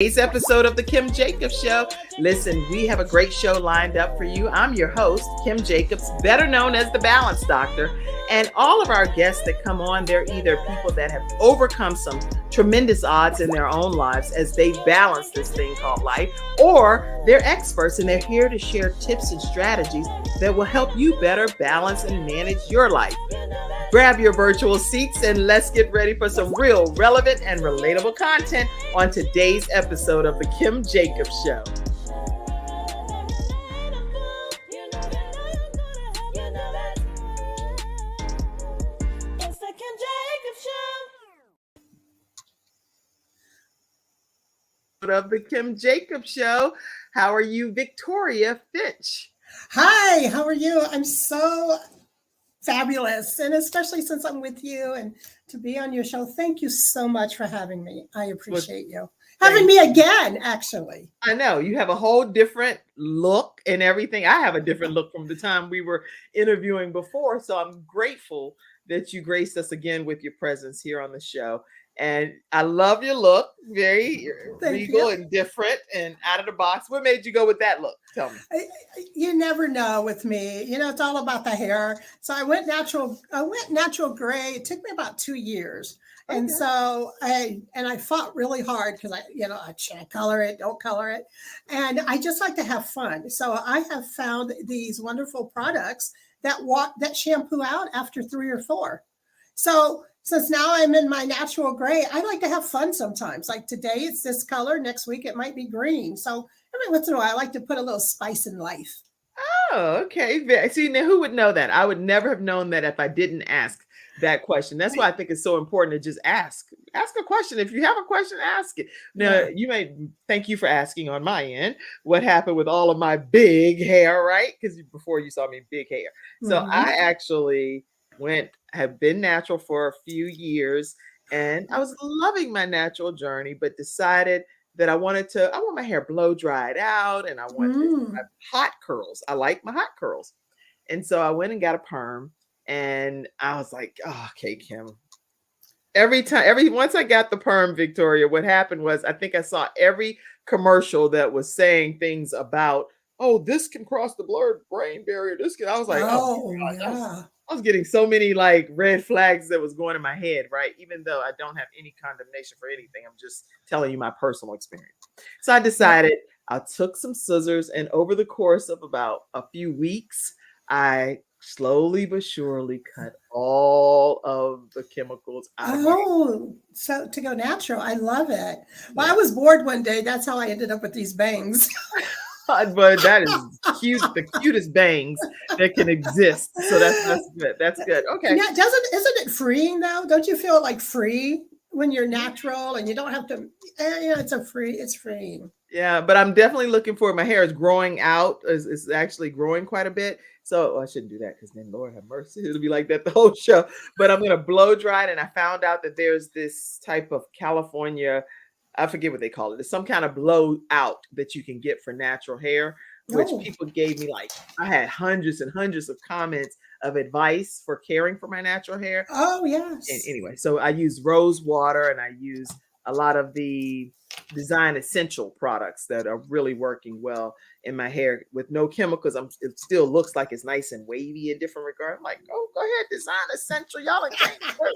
Today's episode of the Kim Jacobs Show. Listen, we have a great show lined up for you. I'm your host, Kim Jacobs, better known as the Balance Doctor. And all of our guests that come on, they're either people that have overcome some tremendous odds in their own lives as they balance this thing called life, or they're experts and they're here to share tips and strategies that will help you better balance and manage your life. Grab your virtual seats and let's get ready for some real, relevant, and relatable content on today's episode of the Kim Jacobs Show. Of the Kim Jacobs Show. How are you, Victoria Finch? Hi, how are you? I'm so fabulous, and especially since I'm with you and to be on your show. Thank you so much for having me. I appreciate you having me again, actually. I know you have a whole different look and everything. I have a different look from the time we were interviewing before, so I'm grateful that you graced us again with your presence here on the show. And I love your look, very regal and different and out of the box. What made you go with that look? Tell me. You never know with me. You know, it's all about the hair. So I went natural gray. It took me about 2 years. Okay. And so I fought really hard because I can't color it, don't color it. And I just like to have fun. So I have found these wonderful products that shampoo out after 3 or 4. So since now I'm in my natural gray, I like to have fun sometimes. Like today it's this color, next week it might be green. So every once in a while I like to put a little spice in life. Oh, okay. See, now who would know that? I would never have known that if I didn't ask that question. That's why I think it's so important to just ask a question. If you have a question, ask it. Now, You may thank you for asking on my end what happened with all of my big hair, right? Because before you saw me big hair. So I actually have been natural for a few years, and I was loving my natural journey, but decided that I want my hair blow dried out, and I want to have hot curls. I like my hot curls. And so I went and got a perm, and I was like, oh, okay, Kim. Once I got the perm, Victoria, what happened was I think I saw every commercial that was saying things about, oh, this can cross the blood-brain barrier. I was like, oh God, I was getting so many like red flags that was going in my head, right? Even though I don't have any condemnation for anything, I'm just telling you my personal experience. So I decided I took some scissors, and over the course of about a few weeks, I slowly but surely cut all of the chemicals out. So to go natural, I love it. Well, I was bored one day. That's how I ended up with these bangs. But that is cute, the cutest bangs that can exist. So that's good. That's good. Okay. Yeah, isn't it freeing though? Don't you feel like free when you're natural and you don't have to? It's freeing. Yeah, but I'm definitely looking for. My hair is growing out. It's actually growing quite a bit. So I shouldn't do that because then Lord have mercy, it'll be like that the whole show. But I'm gonna blow dry it, and I found out that there's this type of California. I forget what they call it. It's some kind of blowout that you can get for natural hair, which people gave me. Like I had hundreds and hundreds of comments of advice for caring for my natural hair. Oh, yes. And anyway, so I use rose water, and I use a lot of the design essential products that are really working well in my hair with no chemicals. It still looks like it's nice and wavy in different regards. I'm like, oh, go ahead, design essential. Y'all are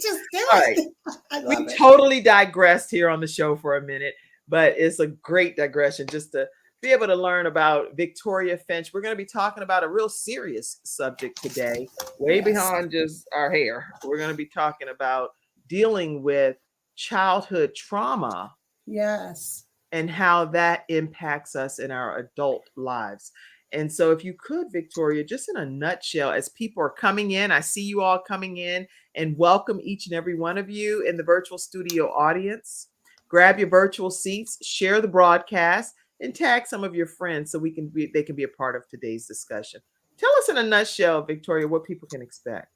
just do all it. Right. We totally digressed here on the show for a minute, but it's a great digression just to be able to learn about Victoria Finch. We're going to be talking about a real serious subject today, way beyond just our hair. We're going to be talking about dealing with childhood trauma. Yes. And how that impacts us in our adult lives. And so if you could, Victoria, just in a nutshell, as people are coming in, I see you all coming in, and welcome each and every one of you in the virtual studio audience. Grab your virtual seats, share the broadcast, and tag some of your friends so they can be a part of today's discussion. Tell us in a nutshell, Victoria, what people can expect.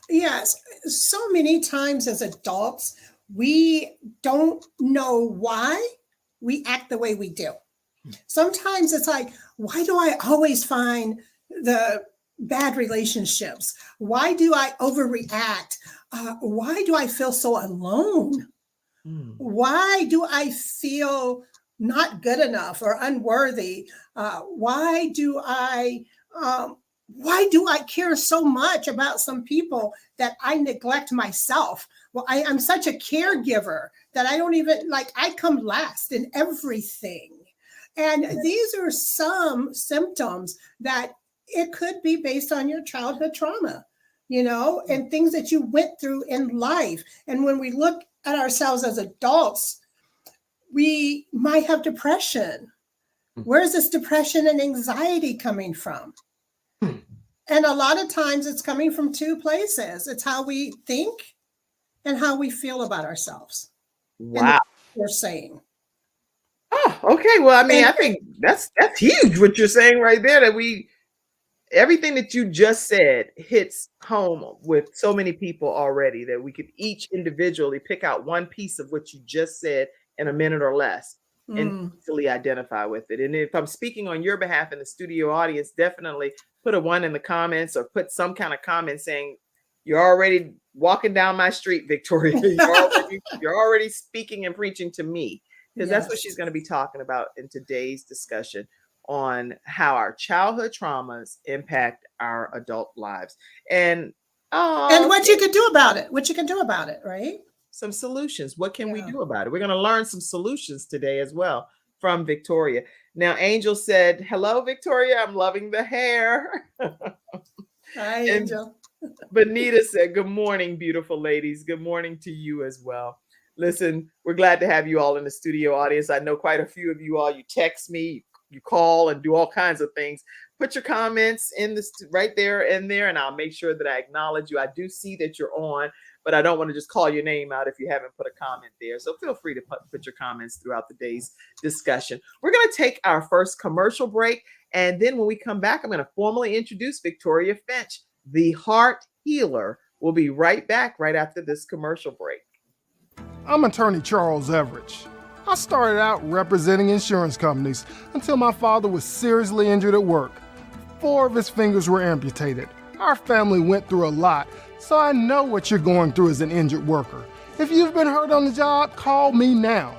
Yes. So many times as adults, we don't know why we act the way we do. Sometimes it's like, why do I always find the bad relationships? Why do I overreact? Why do I feel so alone? Mm. Why do I feel not good enough or unworthy? Why do I care so much about some people that I neglect myself? Well, I'm such a caregiver that I don't even I come last in everything. And these are some symptoms that it could be based on your childhood trauma, and things that you went through in life. And when we look at ourselves as adults, we might have depression. Where's this depression and anxiety coming from? And a lot of times it's coming from two places. It's how we think and how we feel about ourselves. And Wow. we're saying. Oh, okay. Well, I mean, And I think that's huge what you're saying right there, that everything that you just said hits home with so many people already, that we could each individually pick out one piece of what you just said in a minute or less and easily identify with it. And if I'm speaking on your behalf in the studio audience, definitely put a 1 in the comments, or put some kind of comment saying, you're already walking down my street, Victoria. You're already speaking and preaching to me, because that's what she's going to be talking about in today's discussion on how our childhood traumas impact our adult lives, and what you can do about it. Right? some solutions. What can we do about it? We're going to learn some solutions today as well from Victoria. Now, Angel said, hello, Victoria. I'm loving the hair. Hi, And Angel. Benita said, good morning, beautiful ladies. Good morning to you as well. Listen, we're glad to have you all in the studio audience. I know quite a few of you all, you text me, you call and do all kinds of things. Put your comments in this right there in there, and I'll make sure that I acknowledge you. I do see that you're on, but I don't want to just call your name out if you haven't put a comment there. So feel free to put your comments throughout the day's discussion. We're going to take our first commercial break, and then when we come back, I'm going to formally introduce Victoria Finch, the heart healer. We'll be right back right after this commercial break. I'm attorney Charles Everidge. I started out representing insurance companies until my father was seriously injured at work. 4 of his fingers were amputated. Our family went through a lot, so I know what you're going through as an injured worker. If you've been hurt on the job, call me now.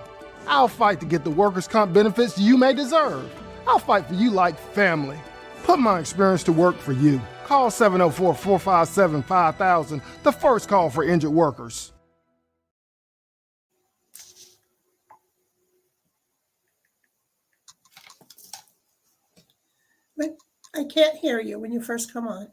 I'll fight to get the workers' comp benefits you may deserve. I'll fight for you like family. Put my experience to work for you. Call 704-457-5000, the first call for injured workers. But I can't hear you when you first come on.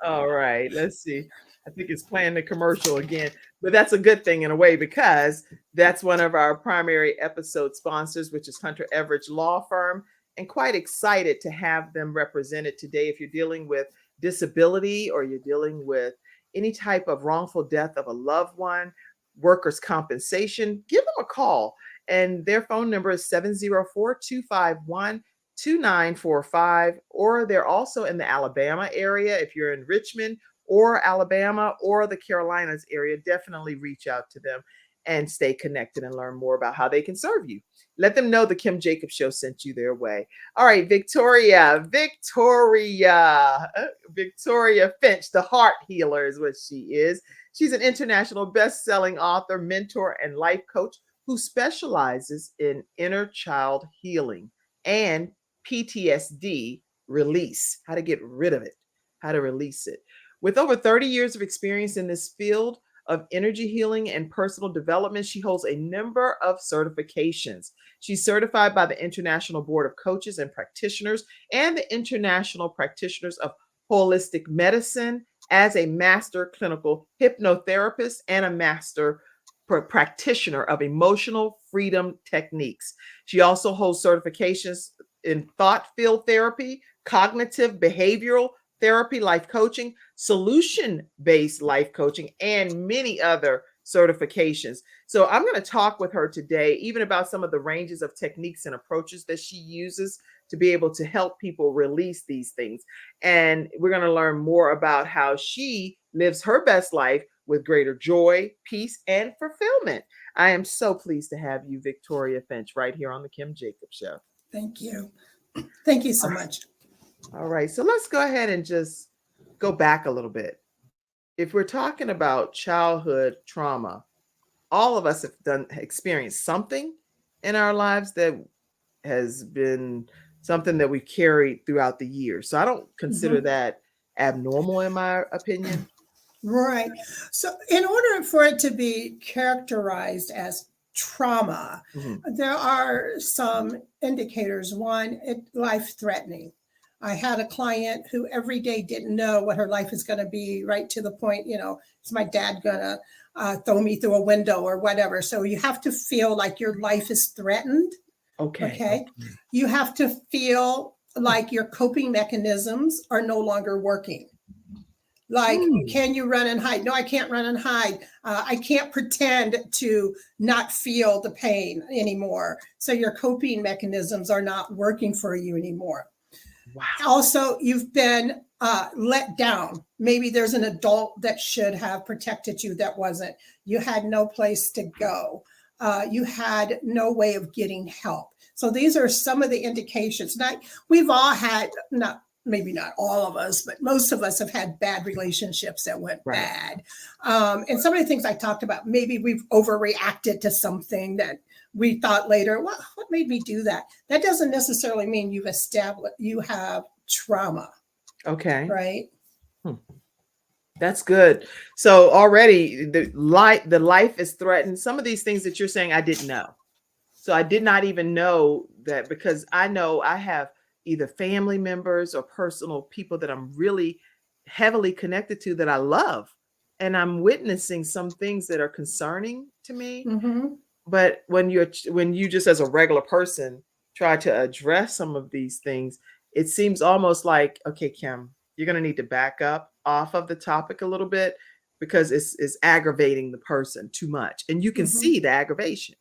All right, let's see. I think it's playing the commercial again, but that's a good thing in a way, because that's one of our primary episode sponsors, which is Hunter Everidge Law Firm, and quite excited to have them represented today. If you're dealing with disability, or you're dealing with any type of wrongful death of a loved one, workers' compensation, give them a call. And their phone number is 704-251-2945, or they're also in the Alabama area. If you're in Richmond or Alabama or the Carolinas area, definitely reach out to them and stay connected and learn more about how they can serve you. Let them know the Kim Jacobs Show sent you their way. All right, Victoria Finch, the heart healer is what she is. She's an international best-selling author, mentor, and life coach who specializes in inner child healing and PTSD release, how to get rid of it, how to release it. With over 30 years of experience in this field of energy healing and personal development, she holds a number of certifications. She's certified by the International Board of Coaches and Practitioners and the International Practitioners of Holistic Medicine as a master clinical hypnotherapist and a master practitioner of emotional freedom techniques. She also holds certifications in thought field therapy, cognitive behavioral therapy, life coaching, solution-based life coaching, and many other certifications. So I'm going to talk with her today, even about some of the ranges of techniques and approaches that she uses to be able to help people release these things. And we're going to learn more about how she lives her best life with greater joy, peace, and fulfillment. I am so pleased to have you, Victoria Finch, right here on the Kim Jacobs Show. Thank you. Thank you so much. All right, so let's go ahead and just go back a little bit. if we're talking about childhood trauma, all of us have experienced something in our lives that has been something that we carried throughout the years. So I don't consider Mhm. that abnormal in my opinion. Right. So, in order for it to be characterized as trauma, Mhm. there are some indicators. One, life threatening. I had a client who every day didn't know what her life is going to be, right to the point, is my dad going to throw me through a window or whatever? So, you have to feel like your life is threatened. Okay. Okay. You have to feel like your coping mechanisms are no longer working. Like, can you run and hide? No, I can't run and hide. I can't pretend to not feel the pain anymore. So your coping mechanisms are not working for you anymore. Wow. Also, you've been let down. Maybe there's an adult that should have protected you that wasn't. You had no place to go. You had no way of getting help. So these are some of the indications. Now, we've all had, maybe not all of us, but most of us have had bad relationships that went bad. And some of the things I talked about, maybe we've overreacted to something that we thought later, well, what made me do that? That doesn't necessarily mean you have trauma. Okay. Right. That's good. So already the life is threatened. Some of these things that you're saying, I didn't know. So I did not even know that, because I know I have either family members or personal people that I'm really heavily connected to that I love. And I'm witnessing some things that are concerning to me. Mm-hmm. But when you just as a regular person try to address some of these things, it seems almost like, okay, Kim, you're going to need to back up off of the topic a little bit, because it's aggravating the person too much. And you can see the aggravation.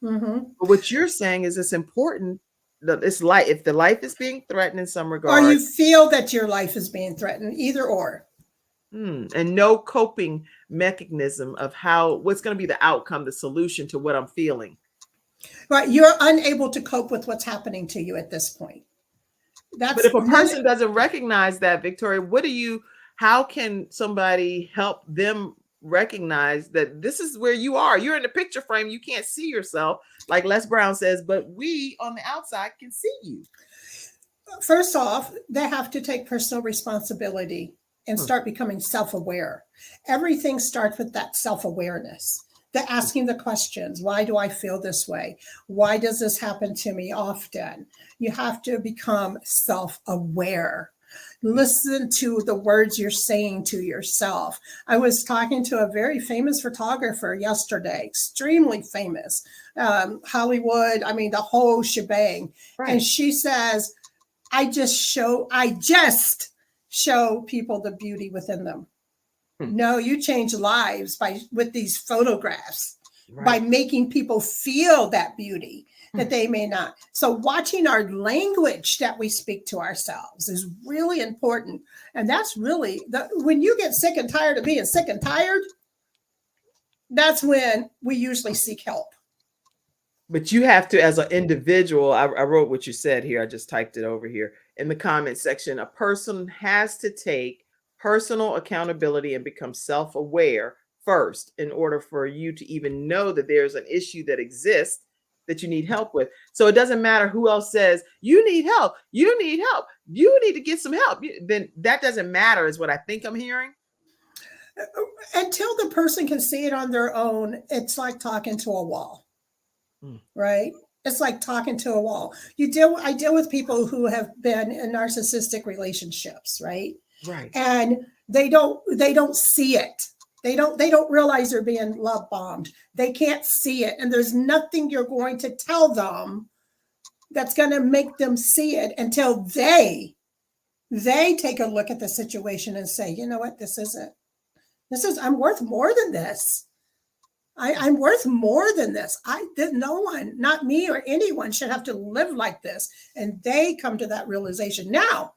Mm-hmm. But what you're saying is it's important that it's like, if the life is being threatened in some Or regard, you feel that your life is being threatened, either or. and no coping mechanism of what's going to be the outcome, the solution to what I'm feeling. Right. You're unable to cope with what's happening to you at this point. But if a person doesn't recognize that, Victoria, how can somebody help them recognize that this is where you are? You're in the picture frame. You can't see yourself, like Les Brown says, but we on the outside can see you. First off, they have to take personal responsibility and start becoming self-aware. Everything starts with that self-awareness. The asking the questions. Why do I feel this way? Why does this happen to me often? You have to become self-aware. Listen to the words you're saying to yourself. I was talking to a very famous photographer yesterday, extremely famous, Hollywood, the whole shebang. Right. And she says, I just show people the beauty within them. No, you change lives with these photographs, by making people feel that beauty that they may not. So watching our language that we speak to ourselves is really important. And that's really, when you get sick and tired of being sick and tired, that's when we usually seek help. But you have to, as an individual, I wrote what you said here. I just typed it over here in the comment section. A person has to take personal accountability and become self-aware first in order for you to even know that there's an issue that exists that you need help with. So it doesn't matter who else says, you need help, you need help, you need to get some help. Then that doesn't matter, is what I think I'm hearing. Until the person can see it on their own, it's like talking to a wall, right? It's like talking to a wall. I deal with people who have been in narcissistic relationships, right? Right. And they don't see it. They don't realize they're being love bombed. They can't see it. And there's nothing you're going to tell them that's going to make them see it until they take a look at the situation and say, you know what, I'm worth more than this. I'm worth more than this. No one, not me or anyone, should have to live like this. And they come to that realization. Now,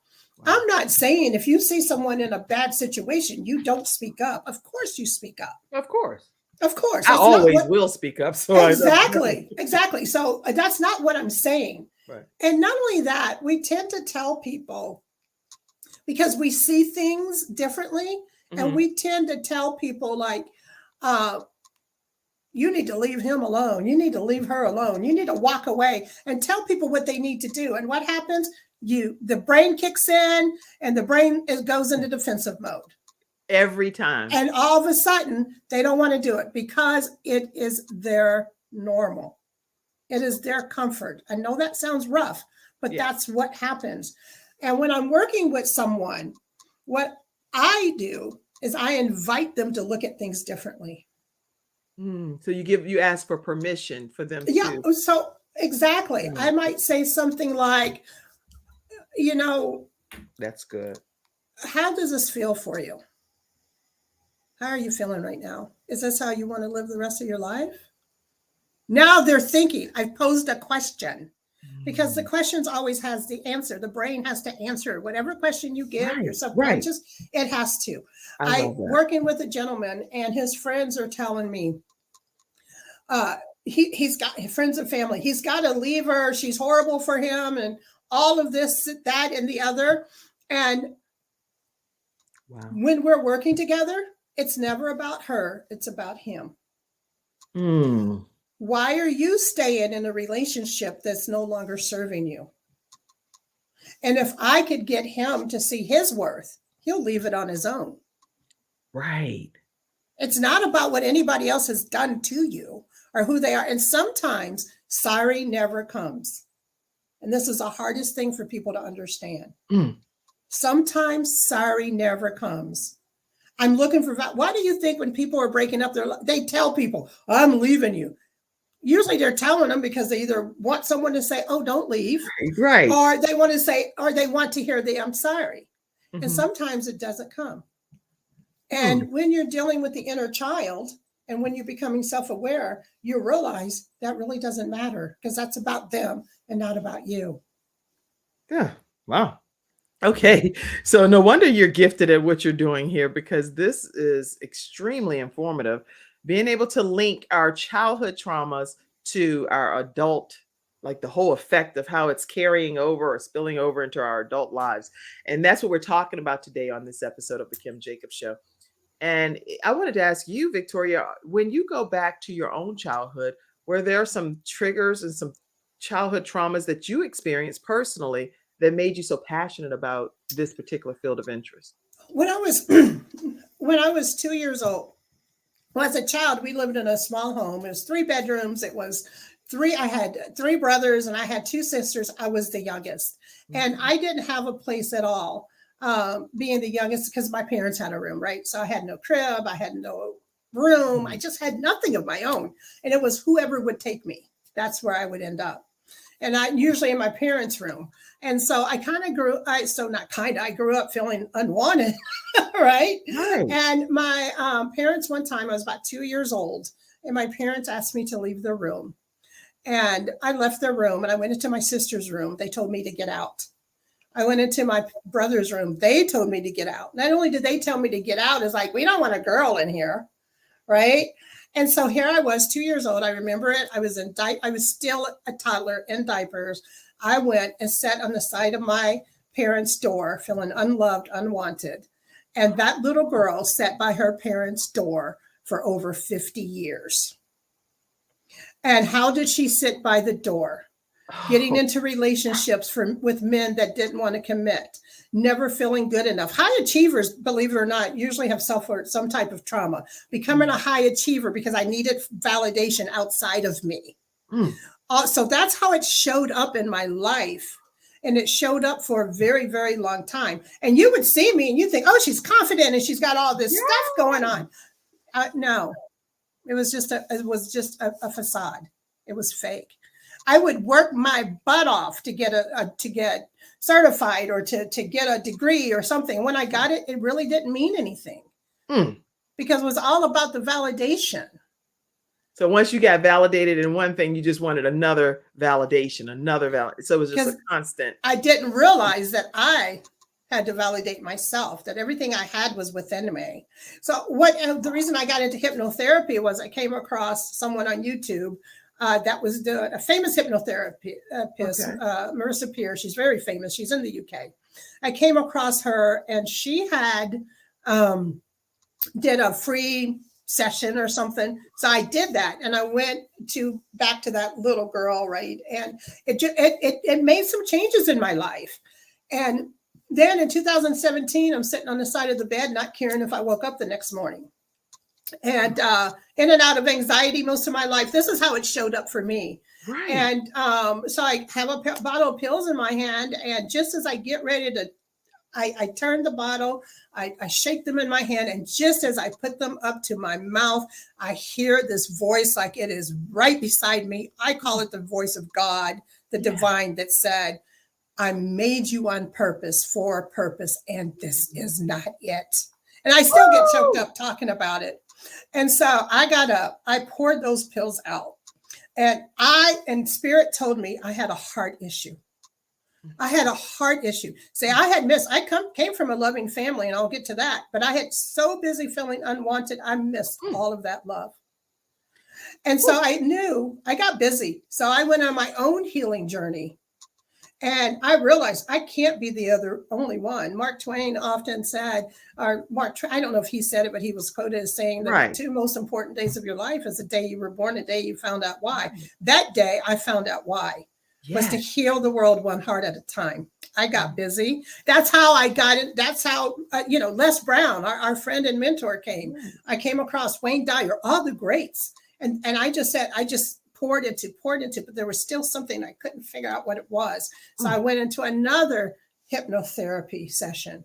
I'm not saying if you see someone in a bad situation, you don't speak up. Of course you speak up. Of course. Of course. I always will speak up. So Exactly. So that's not what I'm saying. Right. And not only that, we tend to tell people, because we see things differently, And we tend to tell people like, you need to leave him alone. You need to leave her alone. You need to walk away and tell people what they need to do. And what happens? The brain kicks in and the brain goes into defensive mode. Every time. And all of a sudden, they don't want to do it because it is their normal. It is their comfort. I know that sounds rough, but that's what happens. And when I'm working with someone, what I do is I invite them to look at things differently. So you ask for permission for them to. So exactly. I might say something like, that's good. How does this feel for you? How are you feeling right now? Is this how you want to live the rest of your life? Now they're thinking. I've posed a question because the questions always has the answer. The brain has to answer whatever question you give, your subconscious, it has to. I'm working with a gentleman and his friends are telling me, he's got friends and family. He's got to leave her. She's horrible for him and all of this, that, and the other. And when we're working together, it's never about her. It's about him. Why are you staying in a relationship that's no longer serving you? And if I could get him to see his worth, he'll leave it on his own. Right. It's not about what anybody else has done to you or who they are. And sometimes sorry never comes. And this is the hardest thing for people to understand. Sometimes sorry never comes. I'm looking for, why do you think when people are breaking up, they tell people, I'm leaving you? Usually they're telling them because they either want someone to say, oh, don't leave. Right. Or they want to say, or they want to hear the I'm sorry. And sometimes it doesn't come. And when you're dealing with the inner child and when you're becoming self-aware, you realize that really doesn't matter because that's about them and not about you. Yeah. Wow. Okay. So no wonder you're gifted at what you're doing here because this is extremely informative. Being able to link our childhood traumas to our adult, like the whole effect of how it's carrying over or spilling over into our adult lives. And that's what we're talking about today on this episode of the Kim Jacobs Show. And I wanted to ask you, Victoria, when you go back to your own childhood, were there some triggers and some childhood traumas that you experienced personally that made you so passionate about this particular field of interest? When I was 2 years old, well, as a child, we lived in a small home. It was 3 bedrooms. I had 3 brothers and I had 2 sisters. I was the youngest. And I didn't have a place at all, being the youngest because my parents had a room, right? So I had no crib. I had no room. I just had nothing of my own. And it was whoever would take me. That's where I would end up. And I usually in my parents' room. And so I grew up feeling unwanted, right? And my parents, one time I was about 2 years old and my parents asked me to leave their room. And I left their room and I went into my sister's room. They told me to get out. I went into my brother's room. They told me to get out. Not only did they tell me to get out, it's like, we don't want a girl in here, right? And so here I was, 2 years old. I remember it. I was still a toddler in diapers. I went and sat on the side of my parents' door, feeling unloved, unwanted. And that little girl sat by her parents' door for over 50 years. And how did she sit by the door? Getting into relationships with men that didn't want to commit, never feeling good enough. High achievers, believe it or not, usually have suffered some type of trauma. Becoming a high achiever because I needed validation outside of me. So that's how it showed up in my life. And it showed up for a very, very long time. And you would see me and you think, oh, she's confident and she's got all this stuff going on. No, it was just a facade. It was fake. I would work my butt off to get to get certified or to get a degree or something. When I got it, it really didn't mean anything because it was all about the validation. So once you got validated in one thing, you just wanted another validation, So it was just a constant. I didn't realize that I had to validate myself, that everything I had was within me. So the reason I got into hypnotherapy was I came across someone on YouTube that was a famous hypnotherapist, Marissa Peer. She's very famous. She's in the UK. I came across her and she had did a free session or something. So I did that, and I went back to that little girl, right? And it made some changes in my life. And then in 2017, I'm sitting on the side of the bed, not caring if I woke up the next morning. And in and out of anxiety most of my life. This is how it showed up for me. Right. And so I have a bottle of pills in my hand, and just as I get ready to, I turn the bottle, I shake them in my hand, and just as I put them up to my mouth, I hear this voice like it is right beside me. I call it the voice of God, the divine, that said, I made you on purpose for a purpose, and this is not it. And I still get choked up talking about it. And so I got up, I poured those pills out, and Spirit told me I had a heart issue. I had a heart issue. Say, I came from a loving family, and I'll get to that, but I had so busy feeling unwanted, I missed all of that love. And so I knew I got busy. So I went on my own healing journey. And I realized I can't be the only one. Mark Twain often said, I don't know if he said it, but he was quoted as saying that the two most important days of your life is the day you were born, the day you found out why. That day I found out why. Was to heal the world one heart at a time. I got busy. That's how I got it. That's how, Les Brown, our friend and mentor, came. I came across Wayne Dyer, all the greats. And I just said, I just poured into, but there was still something I couldn't figure out what it was. So I went into another hypnotherapy session,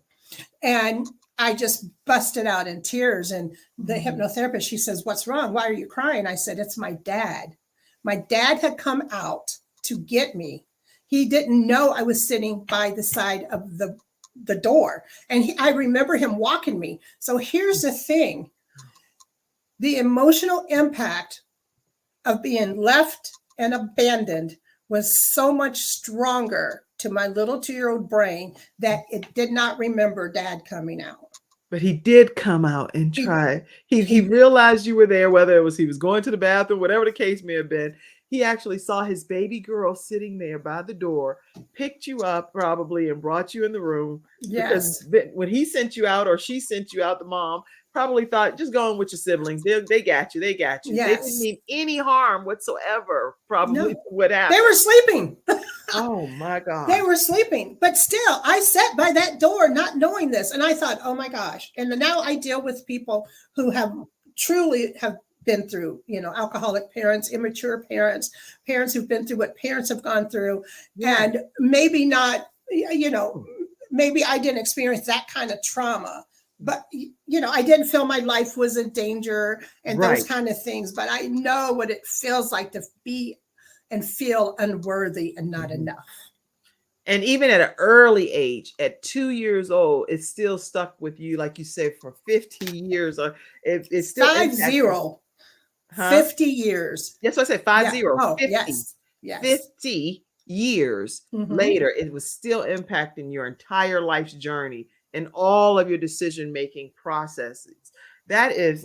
and I just busted out in tears. And the hypnotherapist, she says, "What's wrong? Why are you crying?" I said, "It's my dad. My dad had come out to get me. He didn't know I was sitting by the side of the door. And I remember him walking me." So here's the thing. The emotional impact of being left and abandoned was so much stronger to my little 2-year-old brain that it did not remember Dad coming out. But he did come out and try. He realized you were there, whether it was he was going to the bathroom, whatever the case may have been. He actually saw his baby girl sitting there by the door, picked you up probably and brought you in the room. Yes. Because when he sent you out, or she sent you out, the mom probably thought, just go on with your siblings. They got you. They got you. Yes. They didn't mean any harm whatsoever. Probably what happened. They were sleeping. Oh my God. They were sleeping. But still, I sat by that door not knowing this. And I thought, oh my gosh. And now I deal with people who truly have been through, alcoholic parents, immature parents who've been through what parents have gone through. Yeah. And maybe not, maybe I didn't experience that kind of trauma, but, I didn't feel my life was in danger and those kind of things. But I know what it feels like to be and feel unworthy and not enough. And even at an early age, at 2 years old, it's still stuck with you, like you said, for 50 years. Or it's still 50. 50 years. That's what I said, 50. Oh, 50. Yes. 50 years later, it was still impacting your entire life's journey and all of your decision-making processes. That is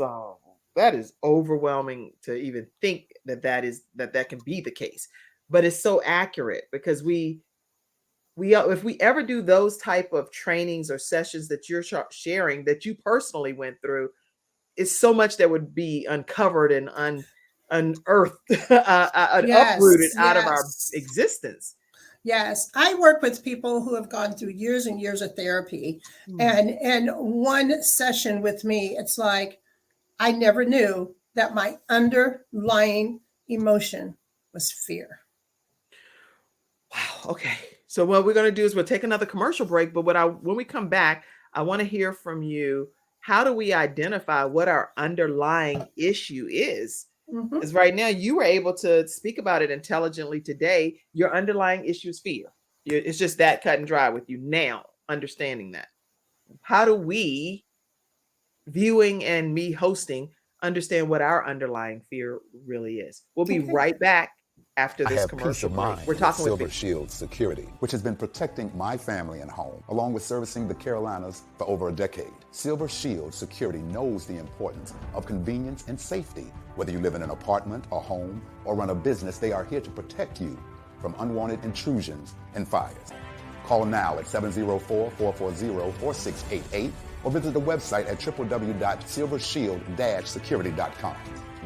overwhelming to even think that can be the case. But it's so accurate, because if we ever do those type of trainings or sessions that you're sharing that you personally went through, it's so much that would be uncovered and unearthed, uprooted out of our existence. Yes, I work with people who have gone through years and years of therapy, and one session with me, it's like I never knew that my underlying emotion was fear. Wow. Okay. So what we're going to do is we'll take another commercial break, but when we come back, I want to hear from you. How do we identify what our underlying issue is? Because right now you were able to speak about it intelligently today. Your underlying issue is fear. It's just that cut and dry with you now, understanding that. How do we, viewing and me hosting, understand what our underlying fear really is? We'll be right back after this commercial break. We're talking with Getinsured.Security, which has been protecting my family and home, along with servicing the Carolinas for over a decade. Silver Shield Security knows the importance of convenience and safety. Whether you live in an apartment, a home, or run a business, they are here to protect you from unwanted intrusions and fires. Call now at 704-440-4688 or visit the website at www.silvershield-security.com.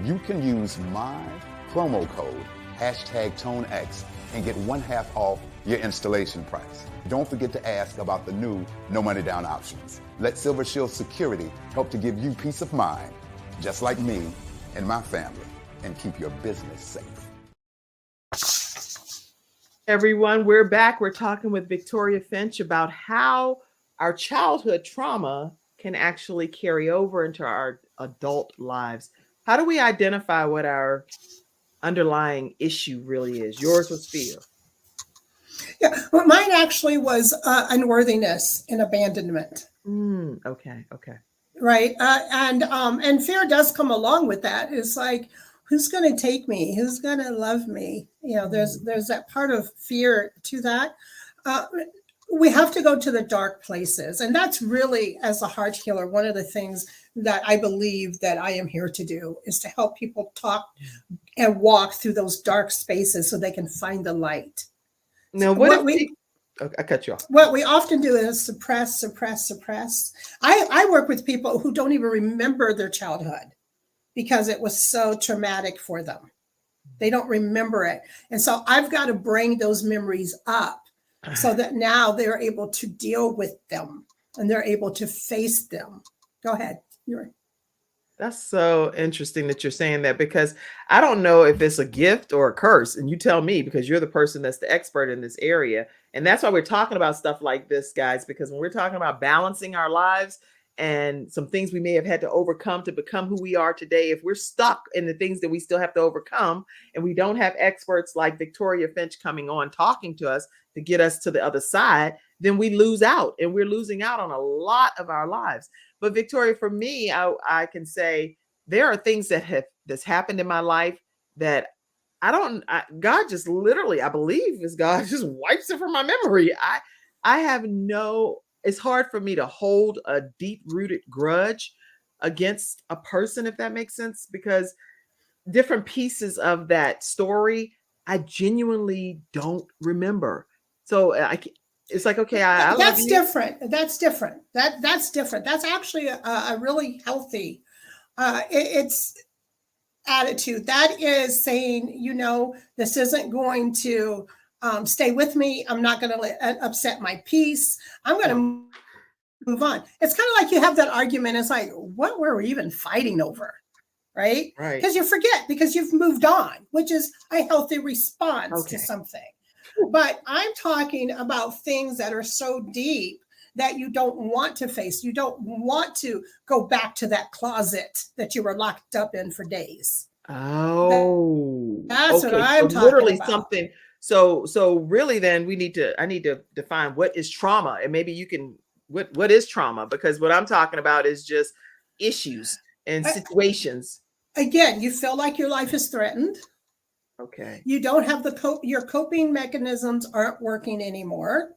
You can use my promo code #ToneX and get 1/2 off your installation price. Don't forget to ask about the new no money down options. Let Silver Shield Security help to give you peace of mind, just like me and my family, and keep your business safe. Everyone, we're back. We're talking with Victoria Finch about how our childhood trauma can actually carry over into our adult lives. How do we identify what our underlying issue really is? Yours was fear. Yeah, well, mine actually was unworthiness and abandonment. Okay. Right, and fear does come along with that. It's like, who's going to take me? Who's going to love me? You know, there's that part of fear to that. We have to go to the dark places, and that's really, as a heart healer, one of the things that I believe that I am here to do is to help people talk and walk through those dark spaces so they can find the light. Now, I cut you off. What we often do is suppress. I work with people who don't even remember their childhood because it was so traumatic for them. They don't remember it. And so I've got to bring those memories up so that now they're able to deal with them and they're able to face them. Go ahead. That's so interesting that you're saying that, because I don't know if it's a gift or a curse, and you tell me, because you're the person that's the expert in this area. And that's why we're talking about stuff like this, guys, because when we're talking about balancing our lives and some things we may have had to overcome to become who we are today, if we're stuck in the things that we still have to overcome and we don't have experts like Victoria Finch coming on talking to us to get us to the other side, then we lose out, and we're losing out on a lot of our lives. But Victoria, for me, I can say there are things that's happened in my life that God just literally, I believe is God just wipes it from my memory. It's hard for me to hold a deep-rooted grudge against a person, if that makes sense, because different pieces of that story, I genuinely don't remember. So it's like, okay, I love that's you. different. That's different. That's different. That's actually a really healthy, it's attitude. That is saying, this isn't going to stay with me. I'm not going to upset my peace. I'm going to move on. It's kind of like you have that argument. It's like, what were we even fighting over? Right? Because you forget, because you've moved on, which is a healthy response to something. But I'm talking about things that are so deep that you don't want to face. You don't want to go back to that closet that you were locked up in for days. Oh, that's what I'm talking literally about. Something. So really, then I need to define what is trauma, and maybe you can. What is trauma? Because what I'm talking about is just issues and situations. Again, you feel like your life is threatened. Okay. You don't have your coping mechanisms aren't working anymore.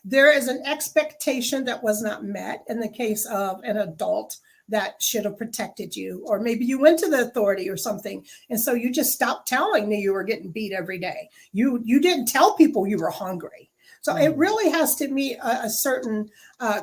There is an expectation that was not met in the case of an adult that should have protected you, or maybe you went to the authority or something, and so you just stopped telling me you were getting beat every day. You didn't tell people you were hungry. So it really has to meet a certain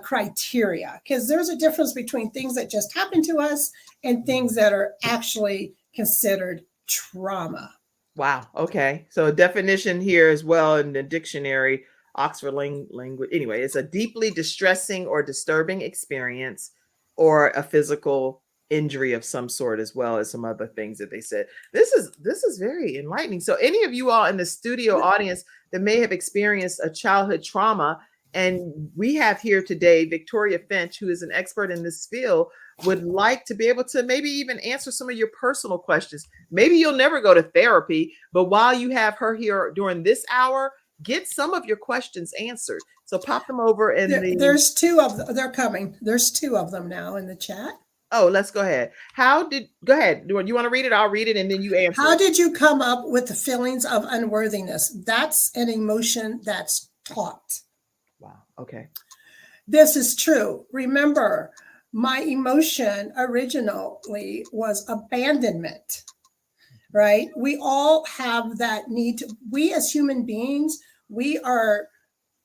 criteria, because there's a difference between things that just happen to us and things that are actually considered trauma. Wow. Okay. So a definition here as well in the dictionary, Oxford language. Anyway, it's a deeply distressing or disturbing experience or a physical injury of some sort, as well as some other things that they said. This is very enlightening. So any of you all in the studio audience that may have experienced a childhood trauma, and we have here today Victoria Finch, who is an expert in this field, would like to be able to maybe even answer some of your personal questions. Maybe you'll never go to therapy, but while you have her here during this hour, get some of your questions answered. So pop them over in there's two of them. They're coming. There's two of them now in the chat. Oh, let's go ahead. Go ahead. Do you want to read it? I'll read it and then you answer. How did you come up with the feelings of unworthiness? That's an emotion that's taught. Wow. Okay. This is true. Remember, my emotion originally was abandonment, right? We all have that need to, we as human beings, we are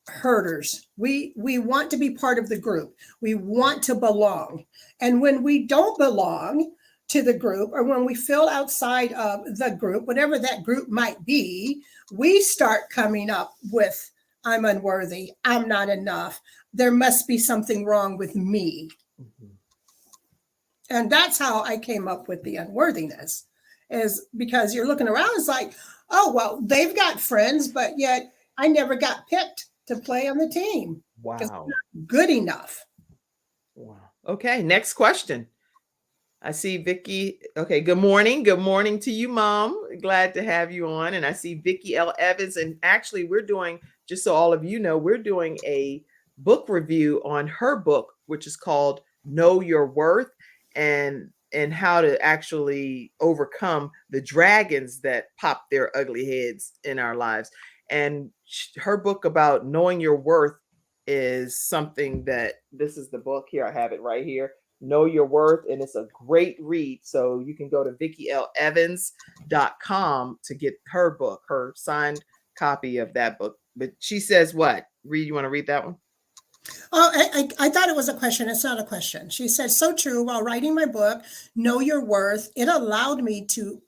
herders. We want to be part of the group. We want to belong. And when we don't belong to the group, or when we feel outside of the group, whatever that group might be, we start coming up with, I'm unworthy, I'm not enough, there must be something wrong with me. Mhm. And that's how I came up with the unworthiness, is because you're looking around, it's like, oh, well, they've got friends, but yet I never got picked to play on the team. Wow. Good enough. Wow. Okay, next question. I see Vicky. Okay, good morning. Good morning to you, Mom. Glad to have you on. And I see Vicky L. Evans. And actually, we're doing, just so all of you know, we're doing a book review on her book, which is called Know Your Worth, and how to actually overcome the dragons that pop their ugly heads in our lives. And her book about knowing your worth is something that, this is the book here. I have it right here. Know Your Worth, and it's a great read. So you can go to VickyLEvans.com to get her book, her signed copy of that book. But she says what? You want to read that one? Oh, I thought it was a question. It's not a question. She said, so true. While writing my book, Know Your Worth, it allowed me to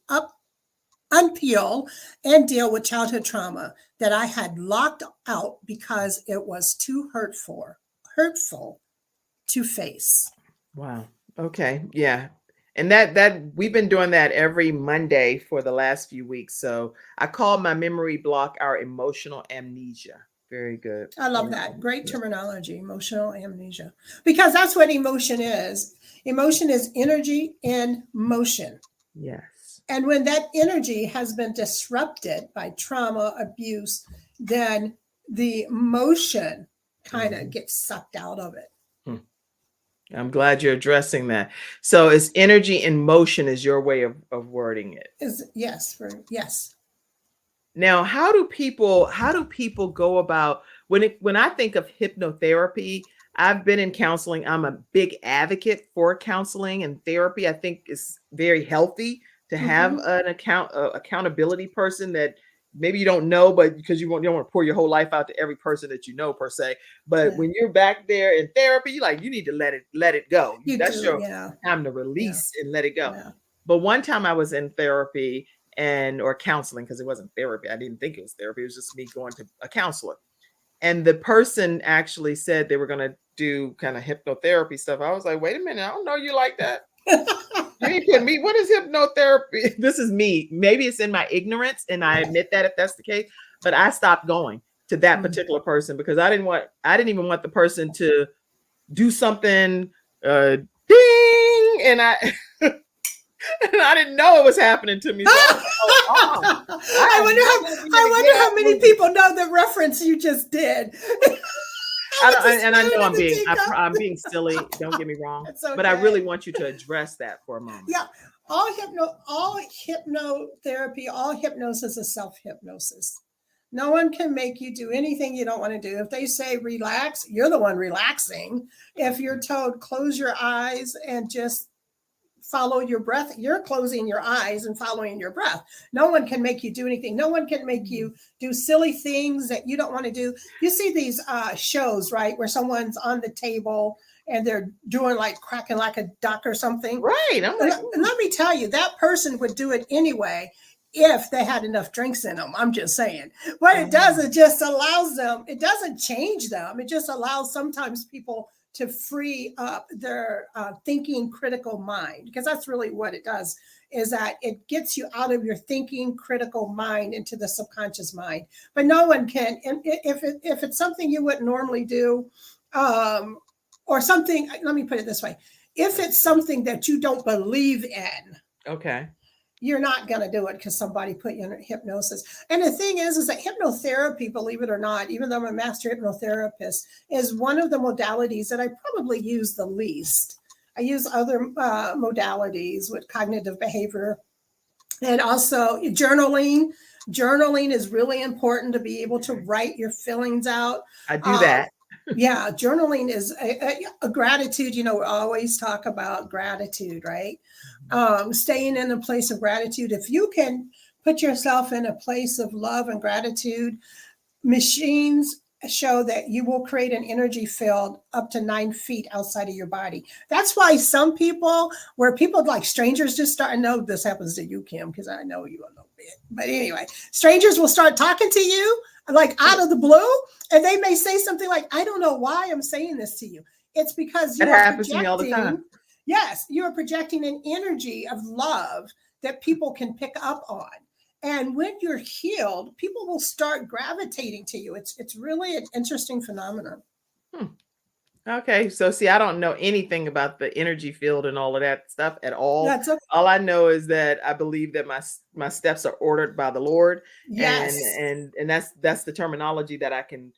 unpeel and deal with childhood trauma that I had locked out because it was too hurtful to face. Wow. Okay. Yeah. And that we've been doing that every Monday for the last few weeks. So I call my memory block our emotional amnesia. Very good. I love that. Great terminology, emotional amnesia, because that's what emotion is. Emotion is energy in motion. Yes. And when that energy has been disrupted by trauma, abuse, then the emotion kind of gets sucked out of it. I'm glad you're addressing that. So it's energy in motion is your way of wording it. Yes. Now, how do people go about when I think of hypnotherapy? I've been in counseling. I'm a big advocate for counseling and therapy. I think it's very healthy to have an accountability person that maybe you don't know, but because you don't want to pour your whole life out to every person that you know per se. But when you're back there in therapy, you need to let it go. That's your time to release and let it go. Yeah. But one time I was in therapy or counseling, because it wasn't therapy. I didn't think it was therapy. It was just me going to a counselor. And the person actually said they were going to do kind of hypnotherapy stuff. I was like, wait a minute, I don't know you like that. You ain't kidding me. What is hypnotherapy? This is me. Maybe it's in my ignorance, and I admit that if that's the case. But I stopped going to that particular person because I didn't even want the person to do something ding, and I didn't know it was happening to me. So I wonder how many people know the reference you just did. I know I'm being silly. Don't get me wrong, okay. But I really want you to address that for a moment. Yeah, all hypnotherapy, all hypnosis is self-hypnosis. No one can make you do anything you don't want to do. If they say relax, you're the one relaxing. If you're told close your eyes and just follow your breath, you're closing your eyes and following your breath. No one can make you do anything. No one can make you do silly things that you don't want to do. You see these shows, right, where someone's on the table and they're doing cracking like a duck or something. Right. And let me tell you, that person would do it anyway if they had enough drinks in them. I'm just saying. What it does, it just allows them, it doesn't change them. It just allows sometimes people to free up their thinking critical mind, because that's really what it does, is that it gets you out of your thinking critical mind into the subconscious mind. But no one can, and if it's something you wouldn't normally do, or something, let me put it this way. If it's something that you don't believe in, okay, you're not going to do it because somebody put you in hypnosis. And the thing is that hypnotherapy, believe it or not, even though I'm a master hypnotherapist, is one of the modalities that I probably use the least. I use other modalities with cognitive behavior and also journaling. Journaling is really important to be able to write your feelings out. I do that. Yeah, journaling is a gratitude. We always talk about gratitude, right? Staying in a place of gratitude. If you can put yourself in a place of love and gratitude, machines show that you will create an energy field up to 9 feet outside of your body. That's why some people, where people like strangers just start, I know this happens to you, Kim, because I know you a little bit. But anyway, strangers will start talking to you like out of the blue, and they may say something like, I don't know why I'm saying this to you. It's because you That are happens to me all the projecting. time. Yes, you are projecting an energy of love that people can pick up on. And when you're healed, people will start gravitating to you. It's really an interesting phenomenon. Okay, so see, I don't know anything about the energy field and all of that stuff at all. That's okay. All I know is that I believe that my steps are ordered by the Lord, Yes. and that's the terminology that I can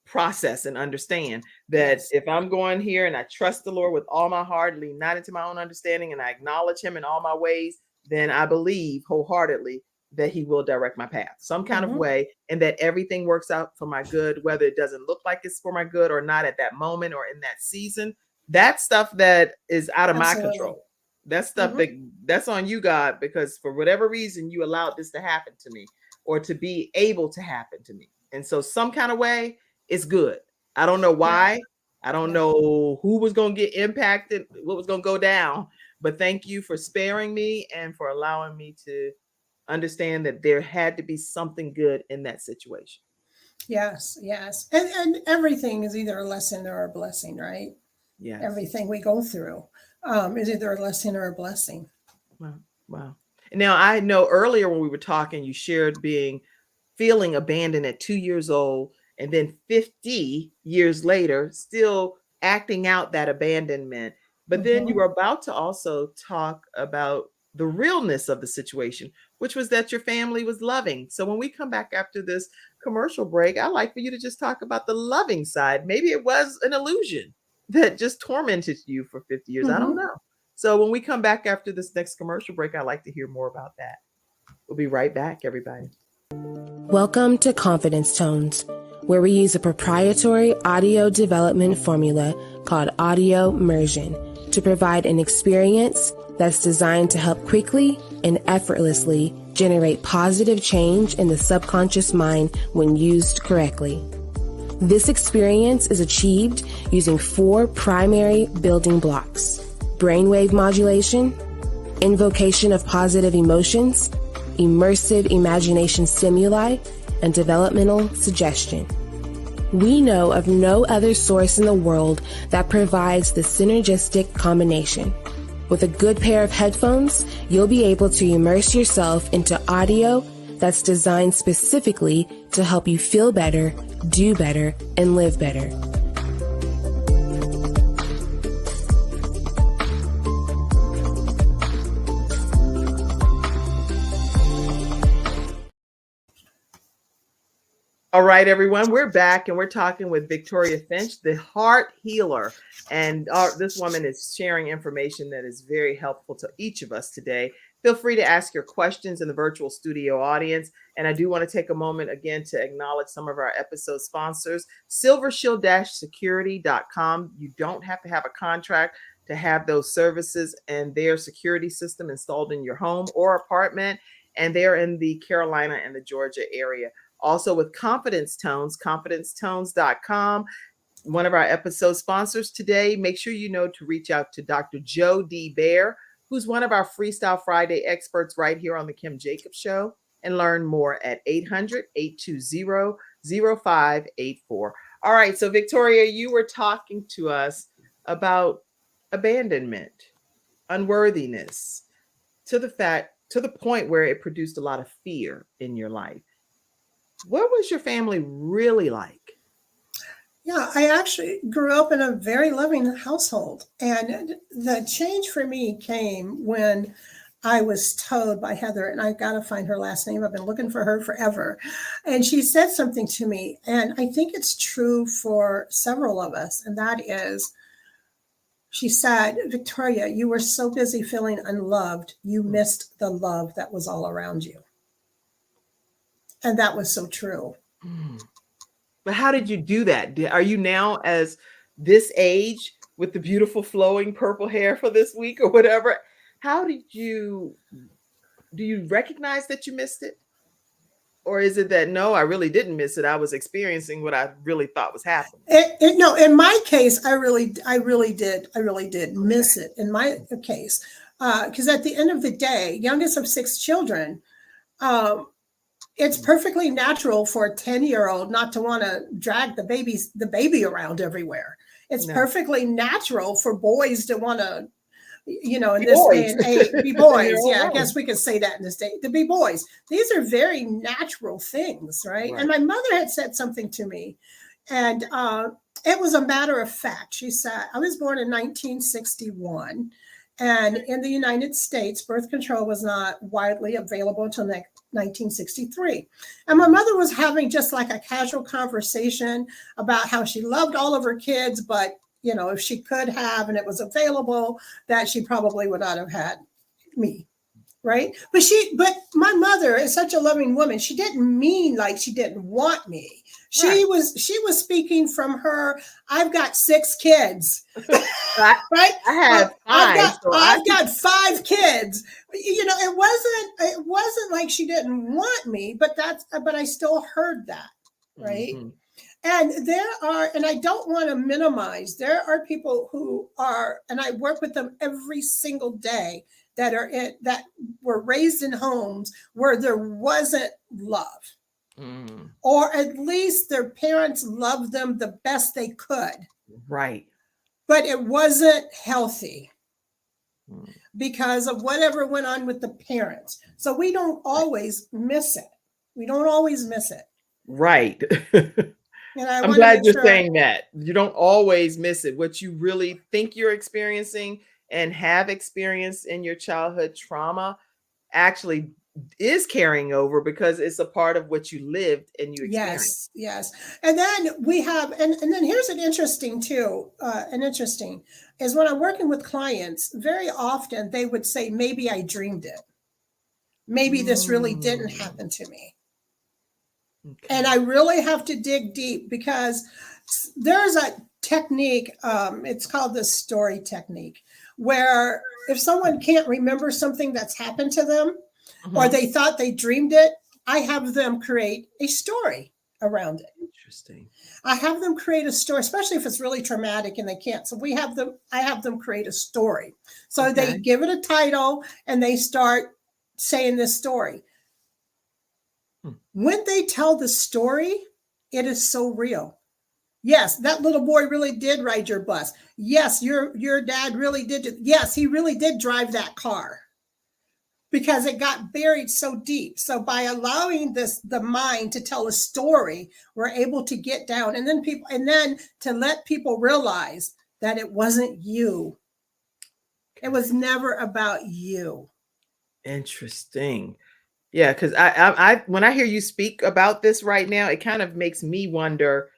process and understand. That Yes. if I'm going here and I trust the Lord with all my heart, lean not into my own understanding, and I acknowledge Him in all my ways, then I believe wholeheartedly that He will direct my path some kind of way, and that everything works out for my good, whether it doesn't look like it's for my good or not at that moment or in that season. That's stuff that is out of my Absolutely. control. That's stuff that's on you, God, because for whatever reason you allowed this to happen to me or to be able to happen to me. And so some kind of way it's good. I don't know why. I don't know who was going to get impacted, what was going to go down, but thank you for sparing me and for allowing me to understand that there had to be something good in that situation. Yes, yes. And everything is either a lesson or a blessing, right? Yes. Everything we go through is either a lesson or a blessing. Wow. Now, I know earlier when we were talking, you shared feeling abandoned at 2 years old, and then 50 years later, still acting out that abandonment. But then you were about to also talk about the realness of the situation, which was that your family was loving. So when we come back after this commercial break, I'd like for you to just talk about the loving side. Maybe it was an illusion that just tormented you for 50 years. I don't know. So when we come back after this next commercial break, I'd like to hear more about that. We'll be right back, everybody. Welcome to Confidence Tones, where we use a proprietary audio development formula called audio immersion to provide an experience that's designed to help quickly and effortlessly generate positive change in the subconscious mind when used correctly. This experience is achieved using 4 primary building blocks: brainwave modulation, invocation of positive emotions, immersive imagination stimuli, and developmental suggestion. We know of no other source in the world that provides the synergistic combination. With a good pair of headphones, you'll be able to immerse yourself into audio that's designed specifically to help you feel better, do better, and live better. All right, everyone, we're back and we're talking with Victoria Finch, the heart healer. And this woman is sharing information that is very helpful to each of us today. Feel free to ask your questions in the virtual studio audience. And I do want to take a moment again to acknowledge some of our episode sponsors, Getinsured.solutions. You don't have to have a contract to have those services and their security system installed in your home or apartment. And they're in the Carolina and the Georgia area. Also with Confidence Tones, confidencetones.com, one of our episode sponsors today. Make sure you know to reach out to Dr. Joe D. Bear, who's one of our Freestyle Friday experts right here on the Kim Jacobs Show, and learn more at 800-820-0584. All right, so Victoria, you were talking to us about abandonment, unworthiness, to the point where it produced a lot of fear in your life. What was your family really like? Yeah, I actually grew up in a very loving household. And the change for me came when I was told by Heather, and I got to find her last name. I've been looking for her forever. And she said something to me, and I think it's true for several of us. And that is, she said, Victoria, you were so busy feeling unloved, you missed the love that was all around you. And that was so true. But how did you do that? Are you now as this age with the beautiful flowing purple hair for this week or whatever? How do you recognize that you missed it? Or is it that, no, I really didn't miss it. I was experiencing what I really thought was happening. No, in my case, I really did miss it in my case. Because at the end of the day, youngest of 6 children, it's perfectly natural for a 10-year-old not to want to drag the baby around everywhere. It's perfectly natural for boys to want to, in this day and age, be boys. Yeah, I guess we could say that in this day, to be boys. These are very natural things, right? And my mother had said something to me, and it was a matter of fact. She said, I was born in 1961, and in the United States, birth control was not widely available until 1963. And my mother was having just like a casual conversation about how she loved all of her kids, but if she could have and it was available, that she probably would not have had me. Right. But my mother is such a loving woman. She didn't mean like she didn't want me. She was speaking from her, I've got 6 kids. Right. I have 5. I've got 5 kids. It wasn't like she didn't want me, but I still heard that. Right. Mm-hmm. And I don't want to minimize, there are people who are, and I work with them every single day, that were raised in homes where there wasn't love. Or at least their parents loved them the best they could. Right. But it wasn't healthy because of whatever went on with the parents. So we don't always miss it. Right. I'm glad you're saying that. You don't always miss it. What you really think you're experiencing and have experienced in your childhood trauma actually is carrying over because it's a part of what you lived and you experienced. Yes. And then we have, and then here's an interesting is when I'm working with clients, very often they would say, maybe I dreamed it. Maybe this really didn't happen to me. Okay. And I really have to dig deep because there's a technique, it's called the story technique, where if someone can't remember something that's happened to them, or they thought they dreamed it, I have them create a story around it. Interesting. I have them create a story, especially if it's really traumatic and they can't. So I have them create a story. So they give it a title and they start saying this story. When they tell the story, it is so real. Yes, that little boy really did ride your bus. Yes, your dad really did. Yes, he really did drive that car because it got buried so deep. So by allowing the mind to tell a story, we're able to get down and then to let people realize that it wasn't you. It was never about you. Interesting. Yeah, because I when I hear you speak about this right now, it kind of makes me wonder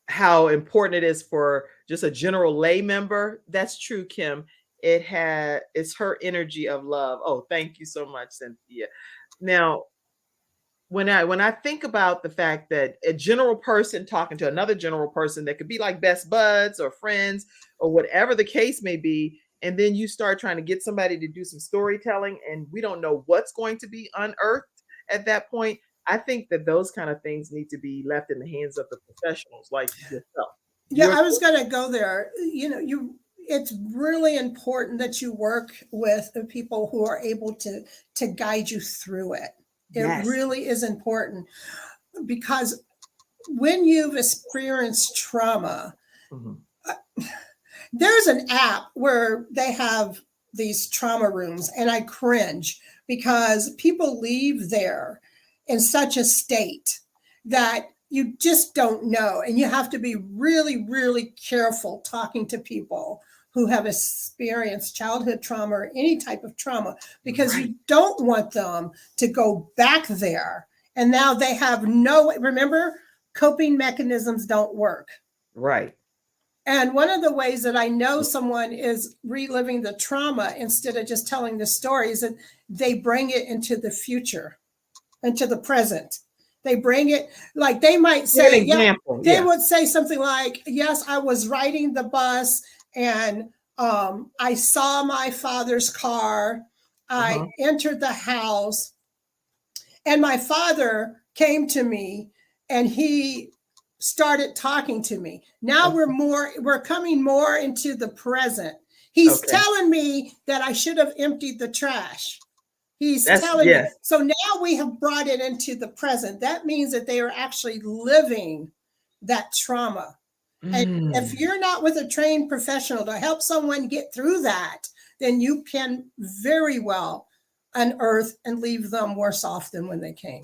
how important it is for just a general lay member. That's true, Kim. It's her energy of love. Oh, thank you so much, Cynthia. Now, when I think about the fact that a general person talking to another general person that could be like best buds or friends or whatever the case may be, and then you start trying to get somebody to do some storytelling and we don't know what's going to be unearthed at that point. I think that those kind of things need to be left in the hands of the professionals like yourself. Yeah, I was going to go there. It's really important that you work with the people who are able to guide you through it. It really is important because when you've experienced trauma, there's an app where they have these trauma rooms and I cringe because people leave there in such a state that you just don't know. And you have to be really, really careful talking to people who have experienced childhood trauma or any type of trauma, because you don't want them to go back there. And now they have remember, coping mechanisms don't work. Right. And one of the ways that I know someone is reliving the trauma instead of just telling the story is that they bring it into the future, into the present. They bring it, like they might say, they would say something like, yes, I was riding the bus and I saw my father's car. I entered the house And my father came to me and he started talking to me. Now we're coming more into the present. He's telling me that I should have emptied the trash. He's telling me. So now we have brought it into the present. That means that they are actually living that trauma. And if you're not with a trained professional to help someone get through that, then you can very well unearth and leave them worse off than when they came.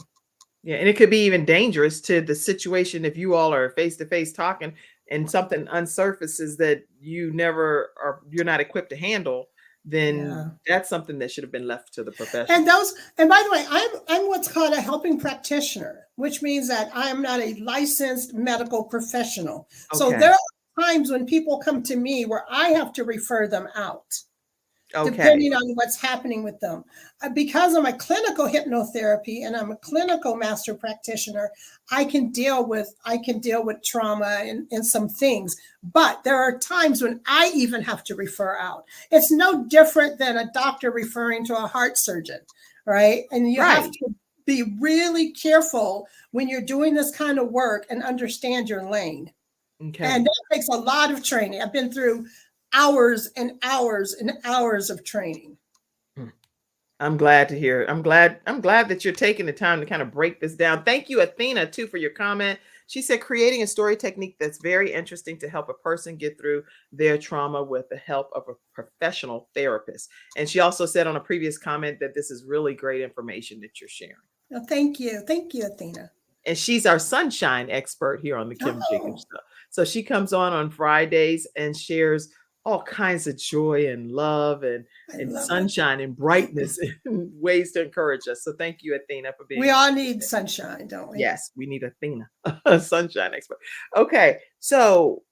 Yeah, and it could be even dangerous to the situation if you all are face to face talking and something unsurfaces that you're not equipped to handle. Then that's something that should have been left to the professional. And by the way, I'm what's called a helping practitioner, which means that I'm not a licensed medical professional. So there are times when people come to me where I have to refer them out. Depending on what's happening with them. Because I'm a clinical hypnotherapy and I'm a clinical master practitioner, I can deal with trauma and some things. But there are times when I even have to refer out. It's no different than a doctor referring to a heart surgeon, right? And you have to be really careful when you're doing this kind of work and understand your lane. And that takes a lot of training. I've been through hours and hours and hours of training. I'm glad to hear. I'm glad that you're taking the time to kind of break this down. Thank you, Athena, too, for your comment. She said, creating a story technique that's very interesting to help a person get through their trauma with the help of a professional therapist. And she also said on a previous comment that this is really great information that you're sharing. Well, thank you. Thank you, Athena. And she's our sunshine expert here on the Kim Jacobs Show. So she comes on Fridays and shares all kinds of joy and love and sunshine and brightness and ways to encourage us. So thank you, Athena, for being. We all need sunshine, don't we? Yes, we need Athena, a sunshine expert. Okay, so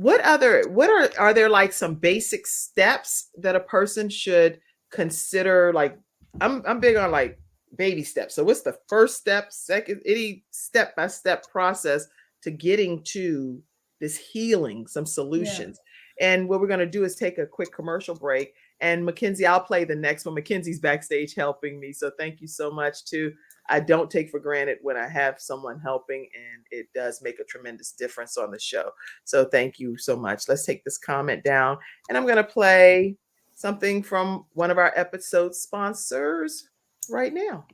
are there like some basic steps that a person should consider? Like, I'm big on like baby steps. So what's the first step, second, any step-by-step process to getting to this healing, some solutions? Yeah. And what we're going to do is take a quick commercial break. And Mackenzie, I'll play the next one. Mackenzie's backstage helping me. So thank you so much, too. I don't take for granted when I have someone helping, and it does make a tremendous difference on the show. So thank you so much. Let's take this comment down. And I'm going to play something from one of our episode sponsors right now.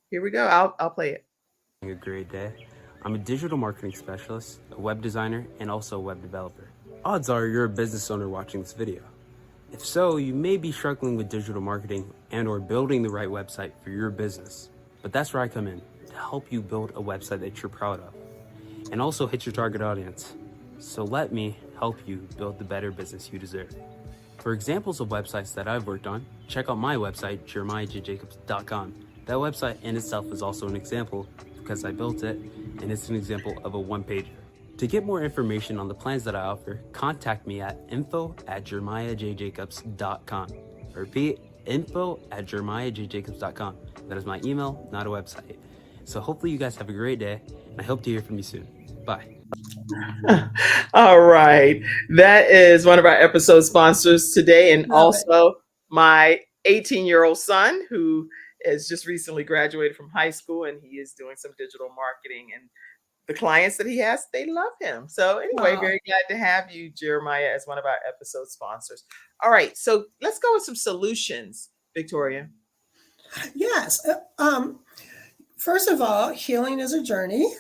Here we go. I'll play it. A great day. I'm a digital marketing specialist, a web designer, and also a web developer. Odds are you're a business owner watching this video. If so, you may be struggling with digital marketing and or building the right website for your business. But that's where I come in, to help you build a website that you're proud of and also hit your target audience. So let me help you build the better business you deserve. For examples of websites that I've worked on, check out my website, JeremiahJJacobs.com. That website in itself is also an example because I built it, and it's an example of a one-pager. To get more information on the plans that I offer, contact me at info@JeremiahJJacobs.com. I repeat, info@JeremiahJJacobs.com. That is my email, not a website. So hopefully you guys have a great day, and I hope to hear from you soon. Bye. All right. That is one of our episode sponsors today, and also my 18-year-old son who has just recently graduated from high school, and he is doing some digital marketing, and the clients that he has, they love him. So anyway, very glad to have you, Jeremiah, as one of our episode sponsors. All right, so let's go with some solutions, Victoria. Yes. First of all, healing is a journey.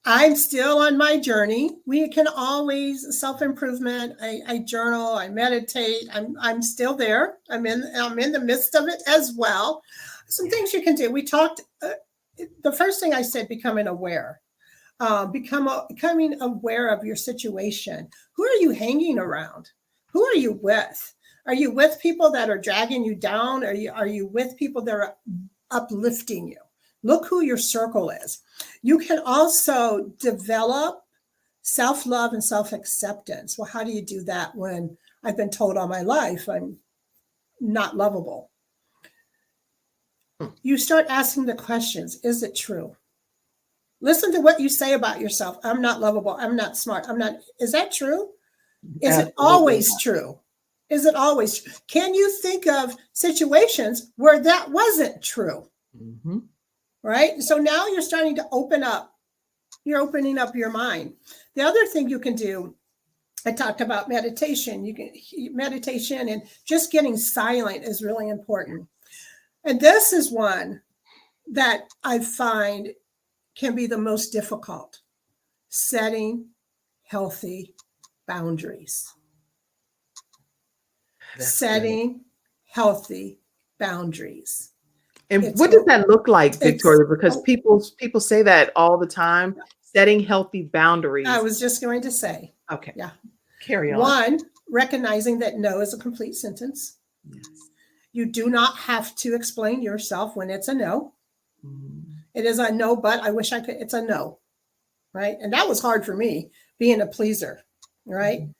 I'm still on my journey. We can always self-improvement. I journal, I meditate. I'm still there. I'm in the midst of it as well. Some things you can do. We talked, the first thing I said, becoming aware. Becoming aware of your situation. Who are you hanging around? Who are you with? Are you with people that are dragging you down? Are you with people that are uplifting you? Look who your circle is. You can also develop self-love and self-acceptance. Well, how do you do that when I've been told all my life I'm not lovable? You start asking the questions. Is it true? Listen to what you say about yourself. I'm not lovable. I'm not smart. Is that true? Is it always true? Is it always true? Can you think of situations where that wasn't true? Mm-hmm. right? So now you're starting to open up. You're opening up your mind. The other thing you can do, I talked about meditation. Meditation and just getting silent is really important. And this is one that I find can be the most difficult. Setting healthy boundaries. Setting healthy boundaries. And what does that look like, Victoria? Because people say that all the time, setting healthy boundaries. I was just going to say. Okay. Yeah. Carry on. One, recognizing that no is a complete sentence. Yes. You do not have to explain yourself when it's a no. Mm. It is a no, but I wish I could. It's a no, right? And that was hard for me, being a pleaser, right? Mm-hmm.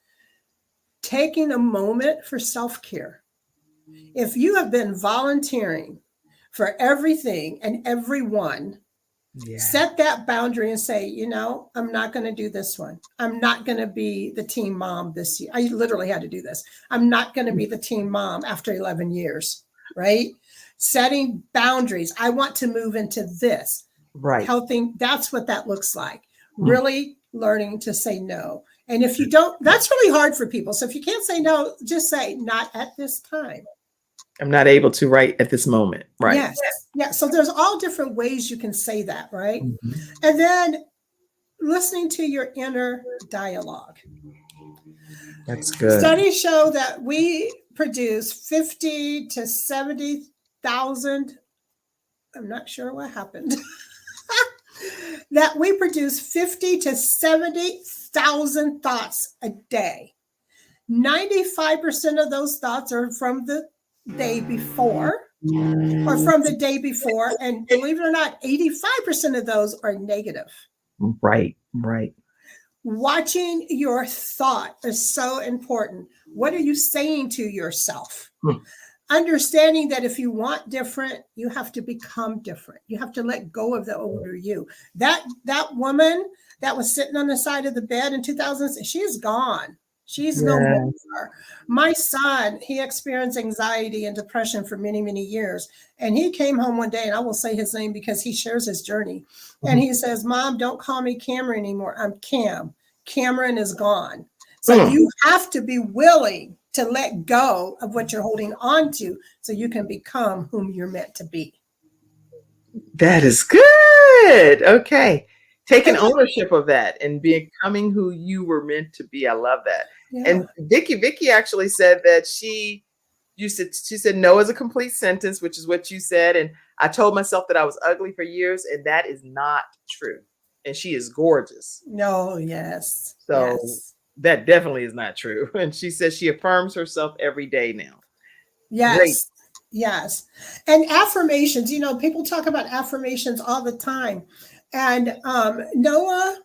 Taking a moment for self-care. If you have been volunteering for everything and everyone, set that boundary and say, you know, I'm not going to do this one. I'm not going to be the teen mom this year. I literally had to do this. I'm not going to be the teen mom after 11 years, right? Setting boundaries. I want to move into this. Right. Helping. That's what that looks like. Really learning to say no. And if you don't, that's really hard for people. So if you can't say no, just say not at this time. I'm not able to right at this moment. Right. Yes. Yeah. So there's all different ways you can say that, right? Mm-hmm. And then listening to your inner dialogue. That's good. Studies show that we produce 50 to 70,000. I'm not sure what happened. That we produce 50 to 70,000 thoughts a day. 95% of those thoughts are from the day before or from the day before. And believe it or not, 85% of those are negative. Right, right. Watching your thought is so important. What are you saying to yourself? Understanding that if you want different, you have to become different. You have to let go of the older you. That woman that was sitting on the side of the bed in 2000, she's gone. She's no more. My son, he experienced anxiety and depression for many, many years. And he came home one day, and I will say his name because he shares his journey. And he says, Mom, don't call me Cameron anymore. I'm Cam. Cameron is gone. So you have to be willing to let go of what you're holding on to so you can become whom you're meant to be. That is good. Okay. Taking ownership of that and becoming who you were meant to be. I love that. Yeah. And Vicky actually said that she said no is a complete sentence, which is what you said. And I told myself that I was ugly for years, and that is not true. And she is gorgeous. No, yes. So that definitely is not true. And she says she affirms herself every day now. Yes. Great. Yes. And affirmations, you know, people talk about affirmations all the time. And Noah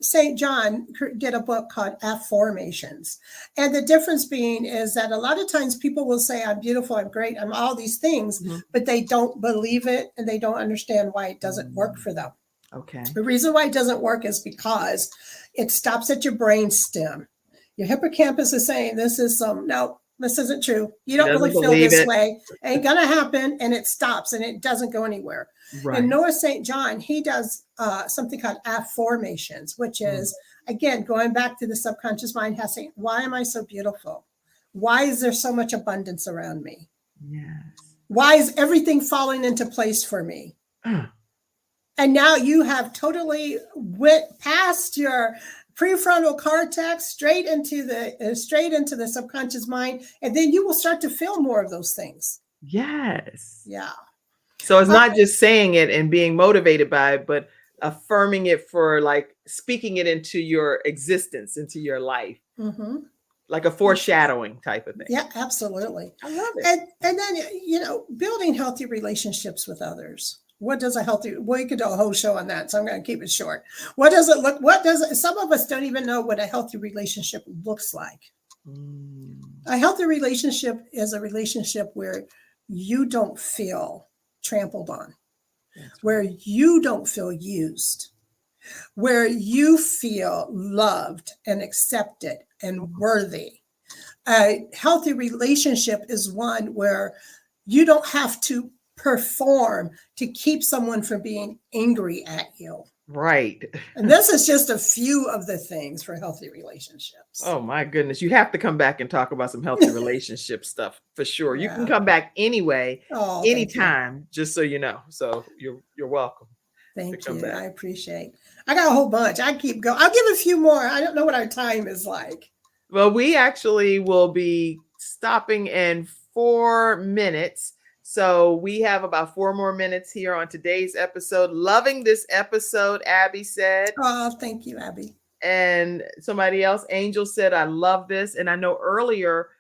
St. John did a book called Affirmations. And the difference being is that a lot of times people will say, I'm beautiful, I'm great, I'm all these things, but they don't believe it and they don't understand why it doesn't work for them. Okay. The reason why it doesn't work is because it stops at your brain stem. Your hippocampus is saying, this isn't true. You don't really feel this way. Ain't gonna happen. And it stops and it doesn't go anywhere. Right. And Noah St. John, he does something called affirmations, which is, again, going back to the subconscious mind, has saying, why am I so beautiful? Why is there so much abundance around me? Yes. Why is everything falling into place for me? And now you have totally went past your prefrontal cortex straight into the subconscious mind, and then you will start to feel more of those things. Yes. Yeah. So it's not just saying it and being motivated by it, but affirming it for like speaking it into your existence, into your life. Like a foreshadowing type of thing. Yeah, absolutely. I love it. And then, you know, building healthy relationships with others. What does we could do a whole show on that, so I'm going to keep it short. Some of us don't even know what a healthy relationship looks like. A healthy relationship is a relationship where you don't feel trampled on, where you don't feel used, where you feel loved and accepted and worthy. A healthy relationship is one where you don't have to perform to keep someone from being angry at you. Right. And this is just a few of the things for healthy relationships. Oh my goodness. You have to come back and talk about some healthy relationship stuff for sure. You can Yeah. come back anyway, Oh, thank you. anytime, just so you know. So you're welcome. Thank come you. back. I appreciate. I got a whole bunch. I keep going. I'll give a few more. I don't know what our time is like. Well, we actually will be stopping in 4 minutes. So we have about 4 more minutes here on today's episode. Loving this episode, Abby said. Oh, thank you, Abby. And somebody else, Angel, said, I love this. And I know earlier,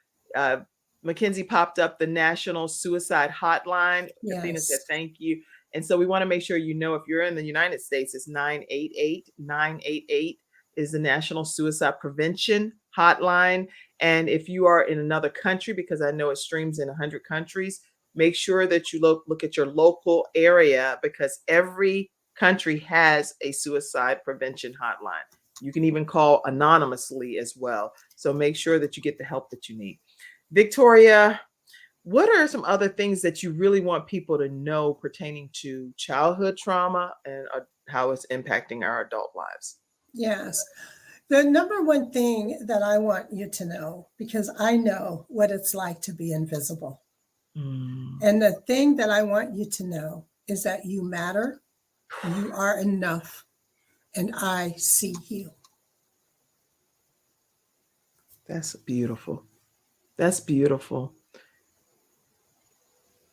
Mackenzie popped up the National Suicide Hotline. Yes. Athena said, thank you. And so we want to make sure you know if you're in the United States, it's 988-988 is the National Suicide Prevention Hotline. And if you are in another country, because I know it streams in 100 countries, make sure that you look at your local area, because every country has a suicide prevention hotline. You can even call anonymously as well. So make sure that you get the help that you need. Victoria, what are some other things that you really want people to know pertaining to childhood trauma and how it's impacting our adult lives? Yes. The number one thing that I want you to know, because I know what it's like to be invisible. And the thing that I want you to know is that you matter, you are enough, and I see you. That's beautiful. That's beautiful.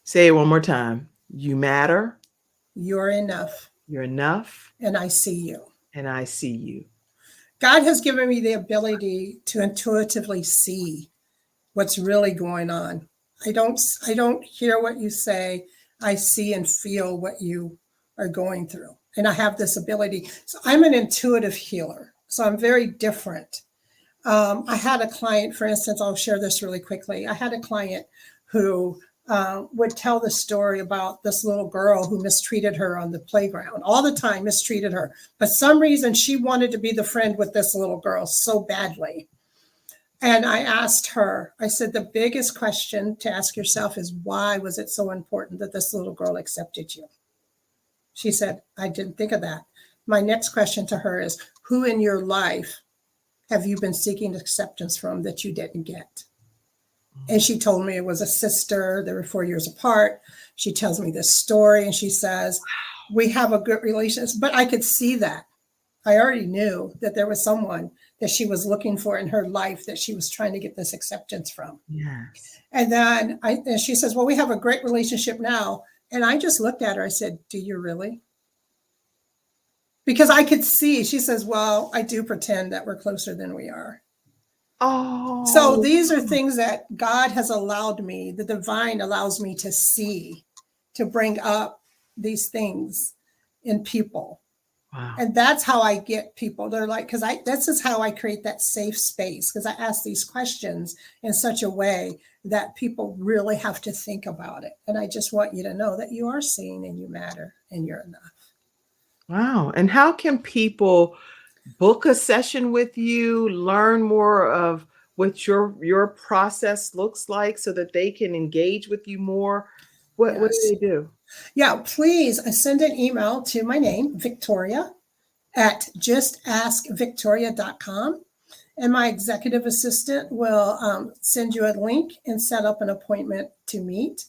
Say it one more time. You matter. You're enough. You're enough. And I see you. And I see you. God has given me the ability to intuitively see what's really going on. I don't hear what you say. I see and feel what you are going through. And I have this ability. So I'm an intuitive healer. So I'm very different. I had a client, for instance, I'll share this really quickly. I had a client who would tell the story about this little girl who mistreated her on the playground, all the time mistreated her. But some reason she wanted to be the friend with this little girl so badly. And I asked her, I said, the biggest question to ask yourself is, why was it so important that this little girl accepted you? She said, I didn't think of that. My next question to her is, who in your life have you been seeking acceptance from that you didn't get? And she told me it was a sister. They were 4 years apart. She tells me this story and she says, we have a good relationship, but I could see that. I already knew that there was someone that she was looking for in her life that she was trying to get this acceptance from. Yes. And then and she says, well, we have a great relationship now. And I just looked at her. I said, do you really? Because I could see, she says, well, I do pretend that we're closer than we are. Oh. So these are things that God has allowed me, the divine allows me to see, to bring up these things in people. Wow. And that's how I get people. They're like, because this is how I create that safe space, because I ask these questions in such a way that people really have to think about it. And I just want you to know that you are seen and you matter and you're enough. Wow. And how can people book a session with you, learn more of what your process looks like so that they can engage with you more? What do they do? Yeah, please send an email to my name, Victoria, at justaskvictoria.com. And my executive assistant will send you a link and set up an appointment to meet.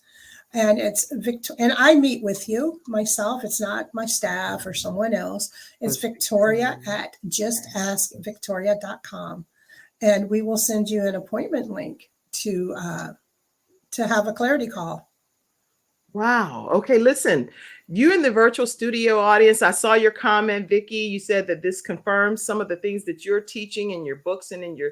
And it's and I meet with you myself. It's not my staff or someone else. It's Victoria at justaskvictoria.com. And we will send you an appointment link to have a clarity call. Wow. Okay, listen, you in the virtual studio audience, I saw your comment, Vicki. You said that this confirms some of the things that you're teaching in your books and in your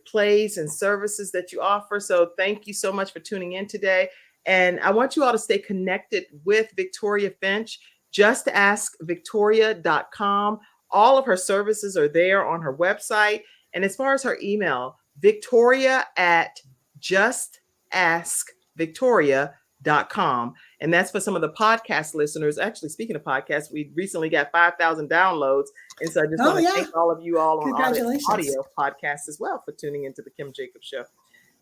plays and services that you offer. So thank you so much for tuning in today. And I want you all to stay connected with Victoria Finch, justaskvictoria.com. All of her services are there on her website. And as far as her email, Victoria at justaskvictoria.com. And that's for some of the podcast listeners. Actually, speaking of podcasts, we recently got 5,000 downloads. And so I just want to thank all of you all on audio podcasts as well for tuning into the Kim Jacobs Show.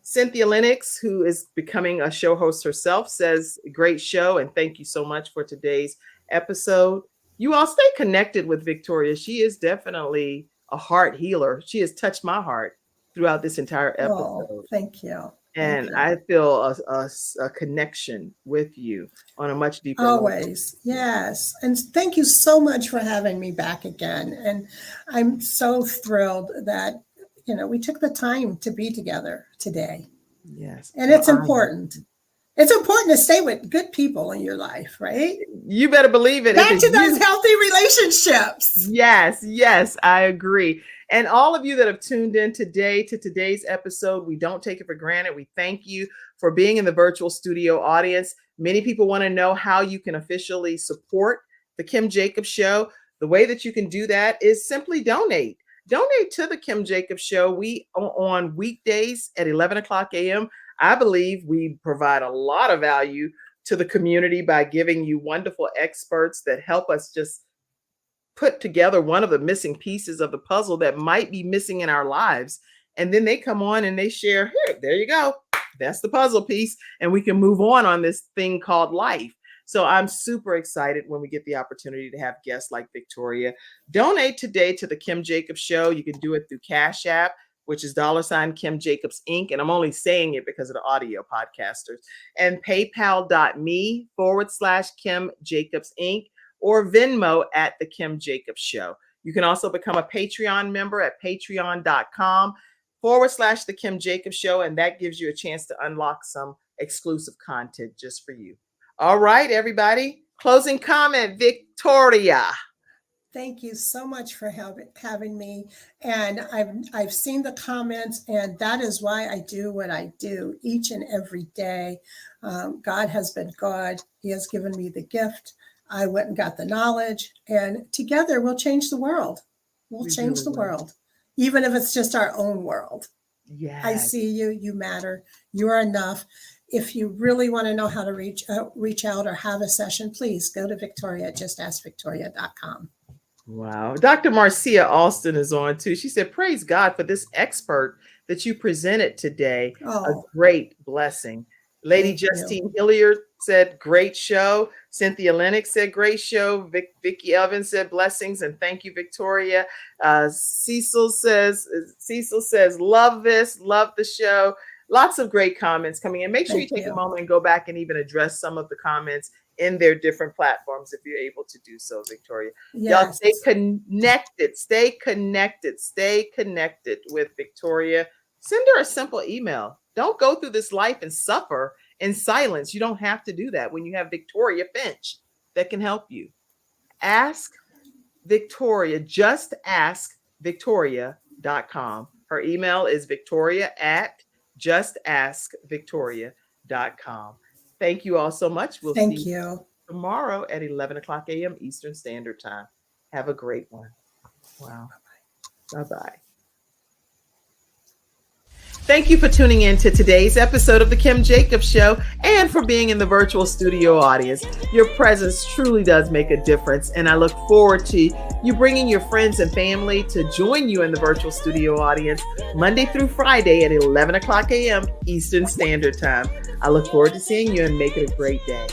Cynthia Lennox, who is becoming a show host herself, says, great show and thank you so much for today's episode. You all stay connected with Victoria. She is definitely a heart healer. She has touched my heart throughout this entire episode. Oh, thank you. And Thank you. I feel a connection with you on a much deeper level. Always. Yes. And thank you so much for having me back again. And I'm so thrilled that, we took the time to be together today. Yes. And it's important. It's important to stay with good people in your life, right? You better believe it. Back to those healthy relationships. Yes, I agree. And all of you that have tuned in today to today's episode, we don't take it for granted. We thank you for being in the virtual studio audience. Many people want to know how you can officially support the Kim Jacobs Show. The way that you can do that is simply donate. Donate to the Kim Jacobs Show. We on weekdays at 11 o'clock a.m. I believe we provide a lot of value to the community by giving you wonderful experts that help us just put together one of the missing pieces of the puzzle that might be missing in our lives. And then they come on and they share, here, there you go. That's the puzzle piece. And we can move on this thing called life. So I'm super excited when we get the opportunity to have guests like Victoria. Donate today to the Kim Jacobs Show. You can do it through Cash App, which is $ Kim Jacobs Inc. And I'm only saying it because of the audio podcasters. And PayPal.me/Kim Jacobs Inc. or Venmo at the Kim Jacobs Show. You can also become a Patreon member at patreon.com/the Kim Jacobs Show. And that gives you a chance to unlock some exclusive content just for you. All right, everybody. Closing comment, Victoria. Thank you so much for having me. And I've seen the comments, and that is why I do what I do each and every day. God has been God. He has given me the gift. I went and got the knowledge, and together we'll change the world. We'll change the world, even if it's just our own world. Yes. I see you. You matter. You are enough. If you really want to know how to reach out or have a session, please go to Victoria at justaskvictoria.com. Wow. Dr. Marcia Alston is on too. She said, praise God for this expert that you presented today. A great blessing. Lady Justine Hilliard said, great show. Cynthia Lennox said, great show. Vicky Evans said, blessings and thank you, Victoria. Cecil says, love this, love the show. Lots of great comments coming in. Make sure you take a moment and go back and even address some of the comments in their different platforms if you're able to do so, Victoria. Yes. Y'all stay connected with Victoria. Send her a simple email. Don't go through this life and suffer in silence. You don't have to do that when you have Victoria Finch that can help you. Ask Victoria, just ask Victoria.com. Her email is victoria@justaskvictoria.com. Thank you all so much. We'll see you tomorrow at 11 o'clock a.m. Eastern Standard Time. Have a great one. Wow. Bye-bye. Thank you for tuning in to today's episode of The Kim Jacobs Show and for being in the virtual studio audience. Your presence truly does make a difference, and I look forward to you bringing your friends and family to join you in the virtual studio audience Monday through Friday at 11 o'clock a.m. Eastern Standard Time. I look forward to seeing you and make it a great day.